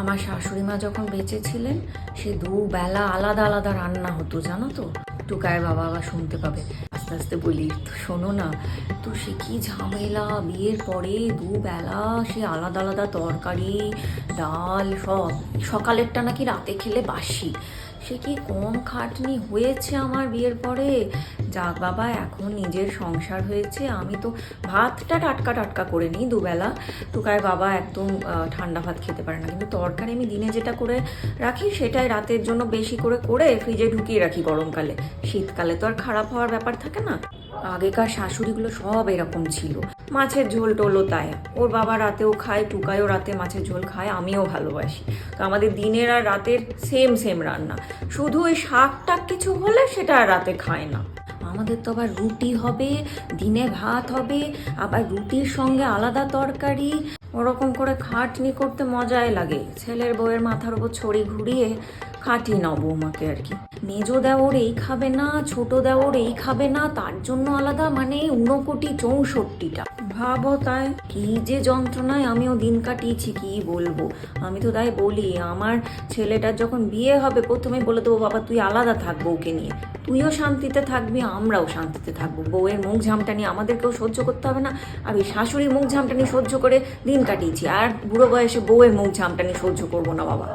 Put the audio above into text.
আমার শাশুড়ি মা যখন বেঁচে ছিলেন সে দুবেলা আলাদা আলাদা রান্না হতো, জানো তো। টুকায়ের বাবা আবার শুনতে পাবে। আস্তে আস্তে বলি, তো শোনো না, তো সে কি ঝামেলা, বিয়ের পরে দুবেলা সে আলাদা আলাদা তরকারি, ডাল সব। সকালেরটা নাকি রাতে খেলে বাসি। সে কি কম খাটনি হয়েছে আমার বিয়ের পরে। যাক বাবা, এখন নিজের সংসার হয়েছে, আমি তো ভাতটা টাটকা টাটকা করে নিই দুবেলা। টুকার বাবা একদম ঠান্ডা ভাত খেতে পারে না, কিন্তু তরকারি আমি দিনে যেটা করে রাখি সেটাই রাতের জন্য বেশি করে করে ফ্রিজে ঢুকিয়ে রাখি গরমকালে। শীতকালে তো আর খারাপ হওয়ার ব্যাপার থাকে না। আগেকার শাশুড়িগুলো সব এরকম ছিল। মাছের ঝোল টোলও তাই, ওর বাবা রাতেও খায়, টুকায়ও রাতে মাছের ঝোল খায়, আমিও ভালোবাসি। তো আমাদের দিনের আর রাতের সেম সেম রান্না, শুধু ওই শাক টাক কিছু হলে সেটা আর রাতে খায় না। আমাদের তো আবার রুটি হবে, দিনে ভাত হবে, আবার রুটির সঙ্গে আলাদা তরকারি। ওরকম করে খাটনি করতে মজাই লাগে। ছেলের বউয়ের মাথার উপর ছড়ি ঘুরিয়ে খাটিয়ে নাও বৌমাকে আর কি। মেজো দেওর এই খাবে না, ছোট দেওর এই খাবে না, তার জন্য আলাদা, মানে 69-64টা। ভাবো তাই কি যে যন্ত্রণায় আমিও দিন কাটিয়েছি, কি বলবো। আমি তো তাই বলি, আমার ছেলেটার যখন বিয়ে হবে প্রথমে বলে দেবো, বাবা তুই আলাদা থাক বউকে নিয়ে, তুইও শান্তিতে থাকবি, আমরাও শান্তিতে থাকবো। বউয়ের মুখ ঝামটানি আমাদেরকেও সহ্য করতে হবে না। আর ওই শাশুড়ির মুখ ঝামটানি সহ্য করে দিন কাটিয়েছি, আর বুড়ো বয়সে বউয়ের মুখ ঝামটানি সহ্য করবো না বাবা।